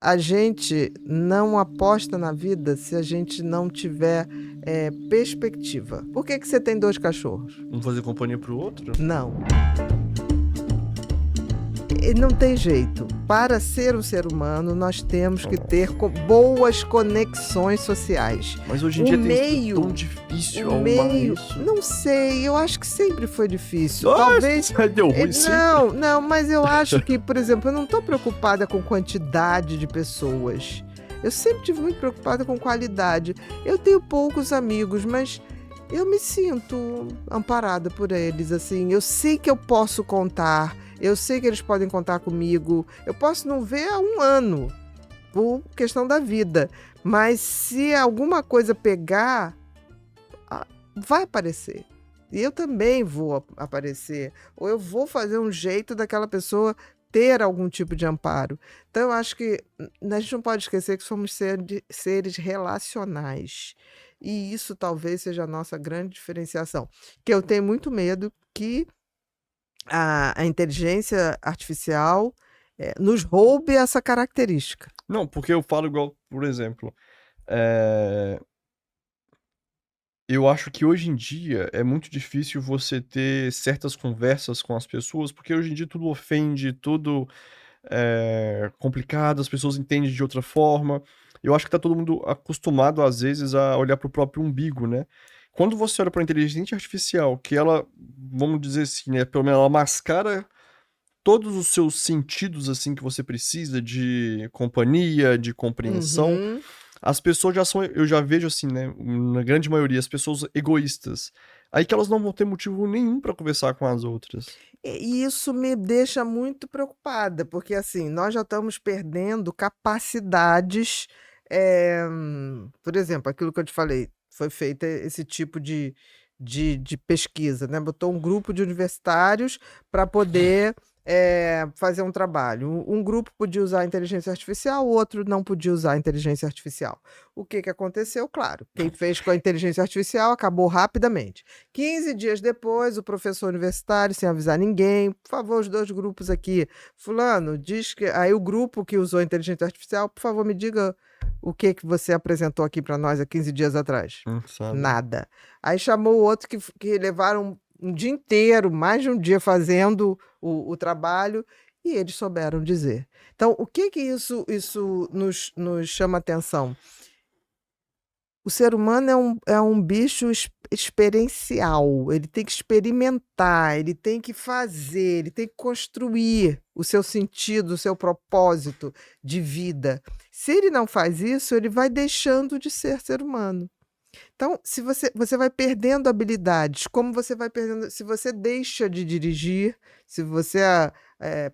a gente não aposta na vida se a gente não tiver perspectiva. Por que você tem 2 cachorros? Um fazer companhia pro outro? Não. Não tem jeito. Para ser um ser humano, nós temos que ter boas conexões sociais. Mas hoje em O dia meio, tem tão difícil o arrumar meio, isso. não sei, eu acho que sempre foi difícil. Nossa, Talvez. deu ruim sim. Não, mas eu acho que, por exemplo, eu não estou preocupada com quantidade de pessoas. Eu sempre tive muito preocupada com qualidade. Eu tenho poucos amigos, mas eu me sinto amparada por eles, assim. Eu sei que eu posso contar, eu sei que eles podem contar comigo. Eu posso não ver há um ano, por questão da vida. Mas se alguma coisa pegar, vai aparecer. E eu também vou aparecer. Ou eu vou fazer um jeito daquela pessoa ter algum tipo de amparo. Então, eu acho que a gente não pode esquecer que somos seres relacionais. E isso talvez seja a nossa grande diferenciação. Que eu tenho muito medo que a inteligência artificial nos roube essa característica. Não, porque eu falo igual, por exemplo, é, eu acho que hoje em dia é muito difícil você ter certas conversas com as pessoas, porque hoje em dia tudo ofende, tudo é complicado, as pessoas entendem de outra forma. Eu acho que tá todo mundo acostumado, às vezes, a olhar pro próprio umbigo, né? Quando você olha pra inteligência artificial, que ela, vamos dizer assim, né, pelo menos ela mascara todos os seus sentidos, assim, que você precisa de companhia, de compreensão, Uhum. as pessoas já são, eu já vejo assim, né, na grande maioria, as pessoas egoístas. Aí que elas não vão ter motivo nenhum pra conversar com as outras. E isso me deixa muito preocupada, porque assim, nós já estamos perdendo capacidades, por exemplo, aquilo que eu te falei, foi feita esse tipo de pesquisa, né? Botou um grupo de universitários para poder fazer um trabalho. Um grupo podia usar a inteligência artificial, o outro não podia usar a inteligência artificial. O que que aconteceu? Claro, quem fez com a inteligência artificial acabou rapidamente. 15 dias depois, o professor universitário, sem avisar ninguém, por favor, os 2 grupos aqui, fulano, diz que... Aí o grupo que usou a inteligência artificial, por favor, me diga o que que você apresentou aqui para nós há 15 dias atrás. Sabe? Nada. Aí chamou o outro que levaram um dia inteiro, mais de um dia fazendo o trabalho, e eles souberam dizer. Então, o que que isso nos chama atenção? O ser humano é um bicho experiencial, ele tem que experimentar, ele tem que fazer, ele tem que construir o seu sentido, o seu propósito de vida. Se ele não faz isso, ele vai deixando de ser humano. Então, se você vai perdendo habilidades, como você vai perdendo, se você deixa de dirigir, se você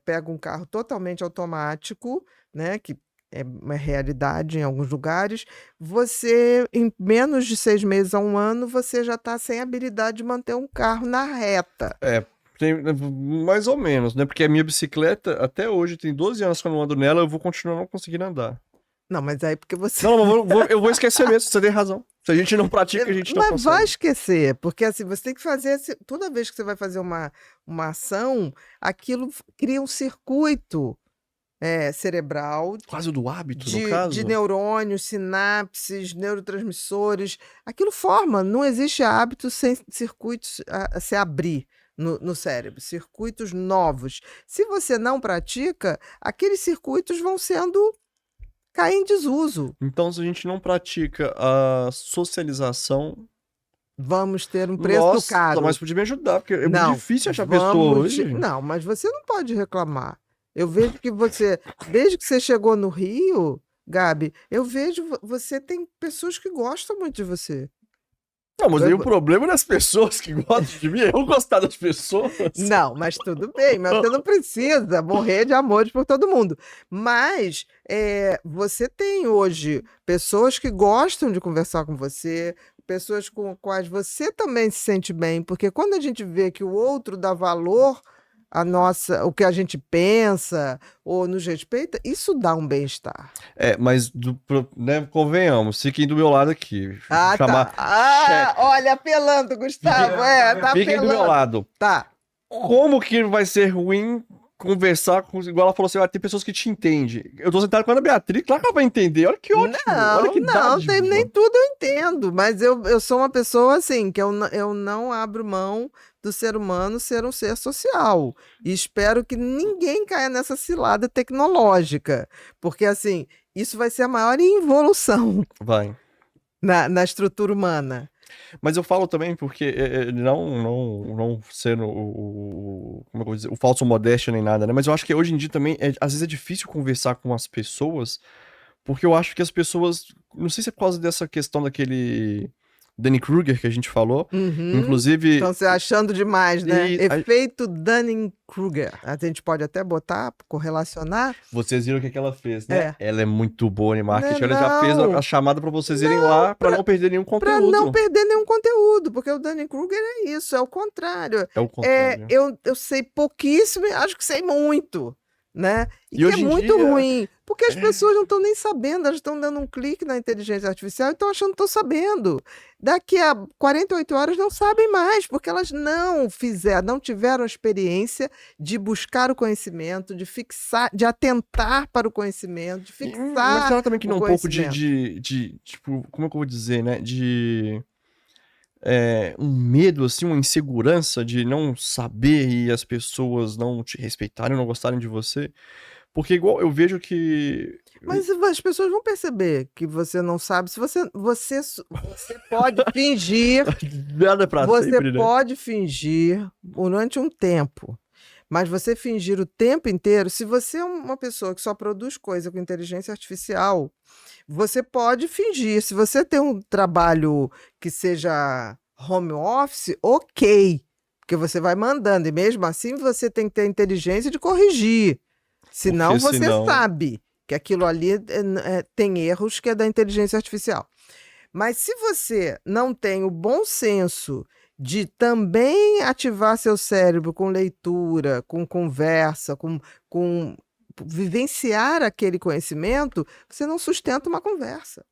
pega um carro totalmente automático, né, que é uma realidade em alguns lugares, você, em menos de 6 meses a 1 ano, você já está sem habilidade de manter um carro na reta. É, mais ou menos, né? Porque a minha bicicleta, até hoje, tem 12 anos que eu não ando nela, eu vou continuar não conseguindo andar. Não, mas aí porque você. Não, eu vou esquecer mesmo, você tem razão. Se a gente não pratica, a gente não Mas vai consegue. esquecer, porque assim, você tem que fazer. Toda vez que você vai fazer uma ação, aquilo cria um circuito cerebral Quase do hábito, no de caso? neurônios, sinapses, neurotransmissores. Aquilo forma, não existe hábito sem circuitos a se abrir no cérebro, circuitos novos. Se você não pratica, aqueles circuitos vão cair em desuso. Então, se a gente não pratica a socialização, Vamos ter um preço nossa, caro. mas podia me ajudar, porque é muito Não, difícil achar pessoa hoje. Não, mas você não pode reclamar. Eu vejo que você, desde que você chegou no Rio, Gabi, eu vejo você tem pessoas que gostam muito de você. Não, mas aí o problema é das pessoas que gostam de mim, é eu gostar das pessoas. Não, mas tudo bem, mas você não precisa morrer de amores por todo mundo. Mas você tem hoje pessoas que gostam de conversar com você, pessoas com quais você também se sente bem, porque quando a gente vê que o outro dá valor o que a gente pensa ou nos respeita, isso dá um bem-estar. Mas, né, convenhamos, fiquem do meu lado aqui. Ah, Chamar. tá. Olha, apelando, Gustavo. Tá Fiquem do meu apelando. lado. Tá. Como que vai ser ruim conversar com... Igual ela falou assim, tem pessoas que te entendem. Eu tô sentado com a Ana Beatriz, claro que ela vai entender. Olha que ótimo, olha que dádiva. Nem tudo eu entendo, mas eu sou uma pessoa assim, que eu não abro mão do ser humano ser um ser social. E espero que ninguém caia nessa cilada tecnológica, porque assim, isso vai ser a maior involução Vai. na estrutura humana. Mas eu falo também porque não sendo como é que eu vou dizer, o falso modéstia nem nada, né? Mas eu acho que hoje em dia também, às vezes é difícil conversar com as pessoas, porque eu acho que as pessoas, não sei se é por causa dessa questão daquele Danny Kruger que a gente falou, inclusive... Então você achando demais, né? Efeito Dunning-Kruger. A gente pode até botar, correlacionar. Vocês viram o que ela fez, né? Ela é muito boa em marketing. Ela já fez a chamada para vocês irem lá para não perder nenhum conteúdo. Para não perder nenhum conteúdo, porque o Dunning-Kruger é isso, é o contrário. É o contrário. Eu sei pouquíssimo e acho que sei muito. Né? E que é muito ruim, porque as pessoas não estão nem sabendo, elas estão dando um clique na inteligência artificial e estão achando que estão sabendo. Daqui a 48 horas não sabem mais, porque elas não tiveram a experiência de buscar o conhecimento, de fixar, de atentar para o conhecimento, de fixar. Mas será também que não um pouco de tipo, como é que eu vou dizer, né? De um medo, assim, uma insegurança de não saber e as pessoas não te respeitarem, não gostarem de você. Porque igual eu vejo que... Mas as pessoas vão perceber que você não sabe. Se você pode fingir... Nada pra sempre, né? Pode fingir durante um tempo. Mas você fingir o tempo inteiro... Se você é uma pessoa que só produz coisa com inteligência artificial... Você pode fingir. Se você tem um trabalho que seja home office, ok. Porque você vai mandando. E mesmo assim, você tem que ter a inteligência de corrigir. Senão você sabe que aquilo ali tem erros que é da inteligência artificial. Mas se você não tem o bom senso de também ativar seu cérebro com leitura, com conversa, com vivenciar aquele conhecimento, você não sustenta uma conversa.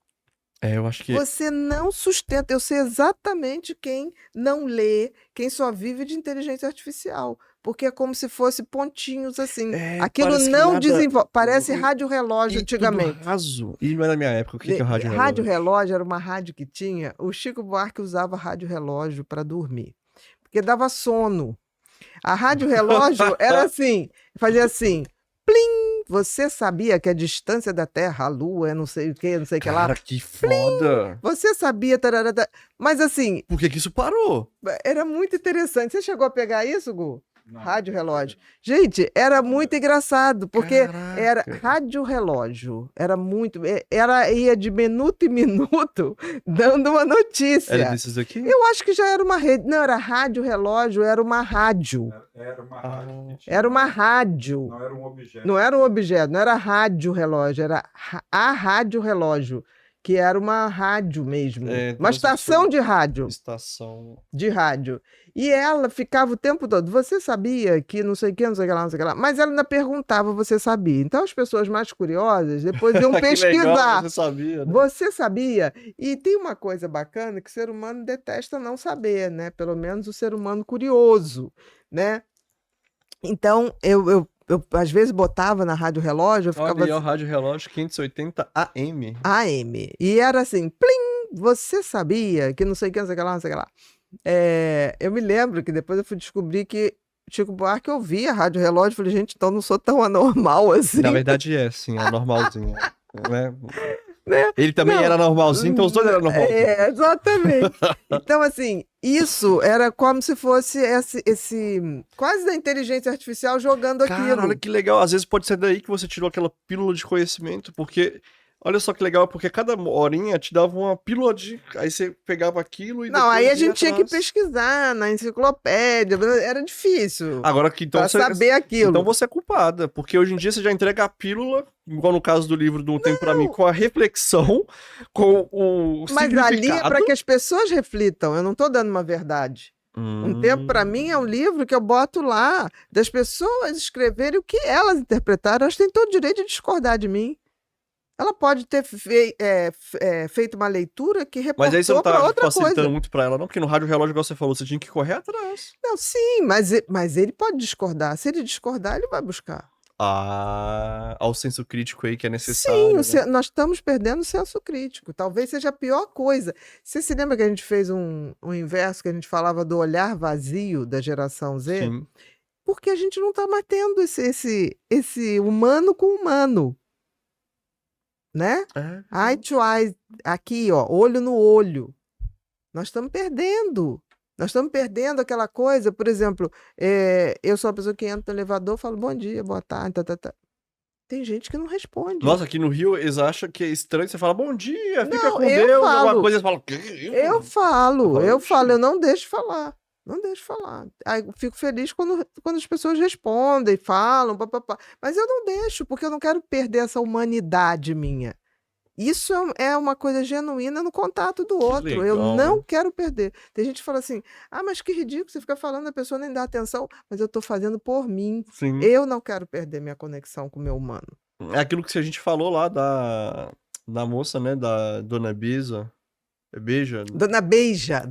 Eu acho que... Você não sustenta. Eu sei exatamente quem não lê, quem só vive de inteligência artificial. Porque é como se fosse pontinhos assim. Aquilo não desenvolve. Parece rádio relógio antigamente. Raso. E não é da minha época. O que é o rádio relógio? Rádio relógio era uma rádio que tinha. O Chico Buarque usava rádio relógio para dormir. Porque dava sono. A rádio relógio era assim, fazia assim, plim! Você sabia que a distância da Terra, a Lua, é não sei o que, não sei o que lá. Cara, que foda! Plim! Você sabia, tararara, mas assim... Por que isso parou? Era muito interessante. Você chegou a pegar isso, Gu? Não. Rádio relógio. Gente, era muito engraçado, porque era rádio relógio. Era muito. Ia de minuto em minuto dando uma notícia. Era desses aqui? Eu acho que já era uma rede. Não, era rádio relógio, era uma rádio. Era uma rádio. Era uma rádio. Não era um objeto. Não era um objeto, não era rádio relógio, era a rádio relógio. Que era uma rádio mesmo. Uma estação de rádio. Estação de rádio. E ela ficava o tempo todo. Você sabia que não sei o que, não sei o que lá, não sei o que lá. Mas ela ainda perguntava, você sabia. Então as pessoas mais curiosas depois iam pesquisar. Legal, você sabia, né? Você sabia? E tem uma coisa bacana que o ser humano detesta não saber, né? Pelo menos o ser humano curioso, né? Então, eu às vezes botava na rádio relógio, eu ficava... Olha aí, o rádio relógio 580 AM. AM. E era assim, plim, você sabia que não sei o que, não sei o que lá, não sei o que lá. Eu me lembro que depois eu fui descobrir que Chico Buarque ouvia a rádio relógio, falei, gente, então não sou tão anormal assim. Na verdade sim, é normalzinho, né? Ele também era normalzinho, então os dois eram normalzinhos. Exatamente. Então, assim, isso era como se fosse esse quase da inteligência artificial jogando aquilo. Cara, olha que legal. Às vezes pode ser daí que você tirou aquela pílula de conhecimento, porque... Olha só que legal, porque cada horinha te dava uma pílula de... Aí você pegava aquilo e não, aí a gente tinha que pesquisar na enciclopédia, era difícil. Agora que então você saber aquilo. Então você é culpada, porque hoje em dia você já entrega a pílula, igual no caso do livro do Tempo Pra Mim, com a reflexão, com o significado. Mas ali é para que as pessoas reflitam, eu não tô dando uma verdade. Um Tempo Pra Mim é um livro que eu boto lá, das pessoas escreverem o que elas interpretaram, elas têm todo o direito de discordar de mim. Ela pode ter feito uma leitura que Mas aí você não reportou para tá outra facilitando coisa. muito pra ela, não? Porque no rádio relógio, igual você falou, você tinha que correr atrás. Não, sim, mas ele pode discordar. Se ele discordar, ele vai buscar. Ao senso crítico aí que é Sim, necessário, né? nós estamos perdendo o senso crítico. Talvez seja a pior coisa. Você se lembra que a gente fez um inverso, que a gente falava do olhar vazio da geração Z? Sim. Porque a gente não está mais tendo esse humano com humano, né? Eye to eye, aqui, ó, olho no olho. Nós estamos perdendo. Nós estamos perdendo aquela coisa, por exemplo, eu sou a pessoa que entra no elevador, falo bom dia, boa tarde, tá. Tem gente que não responde. Nossa, aqui no Rio, eles acham que é estranho, você fala bom dia, fica Não, com eu Deus, falo. alguma coisa, eles falam... Eu Oxe. falo, eu não deixo falar. Não deixo falar. Aí eu fico feliz quando as pessoas respondem, falam, papapá. Mas eu não deixo, porque eu não quero perder essa humanidade minha. Isso é uma coisa genuína no contato do outro. Eu legal, não né? quero perder. Tem gente que fala assim, mas que ridículo, você fica falando, a pessoa nem dá atenção, mas eu estou fazendo por mim. Sim. Eu não quero perder minha conexão com o meu humano. É aquilo que a gente falou lá da moça, né, da Dona Bisa. Beija. Dona Beija,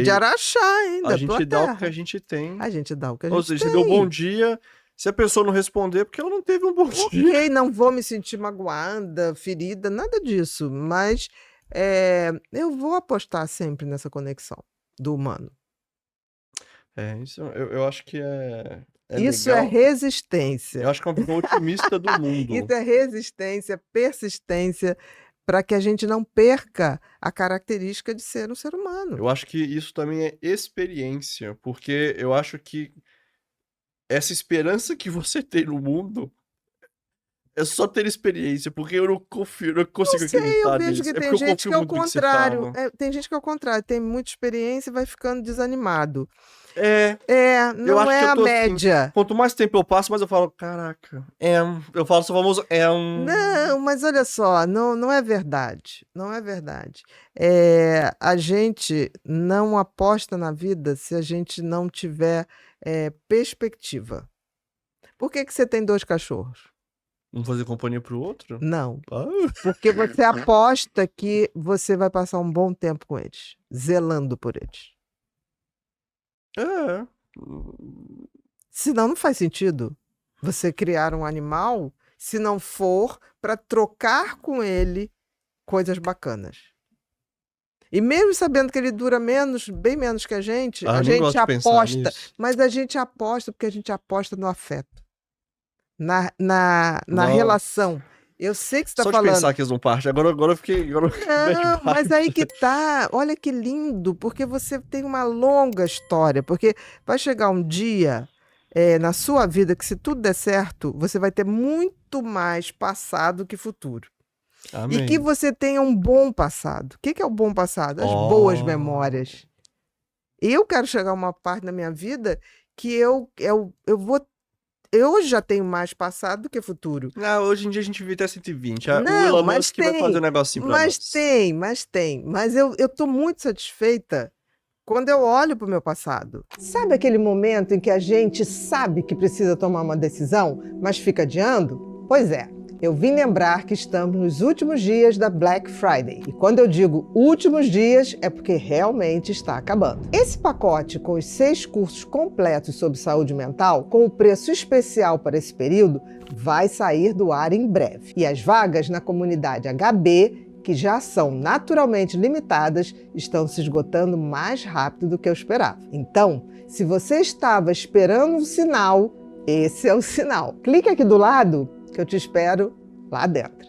de Araxá, hein? A Da gente tua dá o terra. que a gente tem. A gente dá o que a Ou gente seja, tem. você deu bom dia, se a pessoa não responder, é porque ela não teve um bom dia. Ok, não vou me sentir magoada, ferida, nada disso, mas eu vou apostar sempre nessa conexão do humano. Isso eu acho que é Isso legal. é resistência. Eu acho que é uma visão otimista do mundo. Isso é resistência, persistência, para que a gente não perca a característica de ser um ser humano. Eu acho que isso também é experiência, porque eu acho que essa esperança que você tem no mundo é só ter experiência, porque eu não confio, não consigo Não sei, eu acreditar vejo nisso. que É tem porque eu gente confio que é o muito no que você contrário. fala. Tem gente que é o contrário, tem muita experiência e vai ficando desanimado. Eu Não acho que é eu a tô assim, média. quanto mais tempo eu passo, mais eu falo, caraca, eu falo só famoso, Não, mas olha só, não é verdade. Não é verdade. A gente não aposta na vida se a gente não tiver perspectiva. Por que você tem 2 cachorros? Vamos fazer companhia pro outro? Não, Ah, porque você aposta que você vai passar um bom tempo com eles, zelando por eles. é. Senão não faz sentido você criar um animal se não for para trocar com ele coisas bacanas. E mesmo sabendo que ele dura bem menos que a gente Eu nem gosto de pensar aposta. nisso. Mas a gente aposta porque a gente aposta no afeto, na Nossa. relação. Eu sei que você está Só de falando. pensar que eles não partem, agora eu fiquei... Não, mas aí que tá. Olha que lindo, porque você tem uma longa história. Porque vai chegar um dia na sua vida que, se tudo der certo, você vai ter muito mais passado que futuro. Amém. E que você tenha um bom passado. O que é o bom passado? As boas memórias. Eu quero chegar a uma parte da minha vida que eu vou. Eu hoje já tenho mais passado do que futuro. Hoje em dia a gente vive até 120. Não, o Elon mas Musk vai fazer um negocinho pra nós. Mas tem. Mas eu tô muito satisfeita quando eu olho para o meu passado. Sabe aquele momento em que a gente sabe que precisa tomar uma decisão, mas fica adiando? Pois é. Eu vim lembrar que estamos nos últimos dias da Black Friday. E quando eu digo últimos dias, é porque realmente está acabando. Esse pacote com os 6 cursos completos sobre saúde mental, com o preço especial para esse período, vai sair do ar em breve. E as vagas na comunidade HB, que já são naturalmente limitadas, estão se esgotando mais rápido do que eu esperava. Então, se você estava esperando um sinal, esse é o sinal. Clique aqui do lado que eu te espero lá dentro.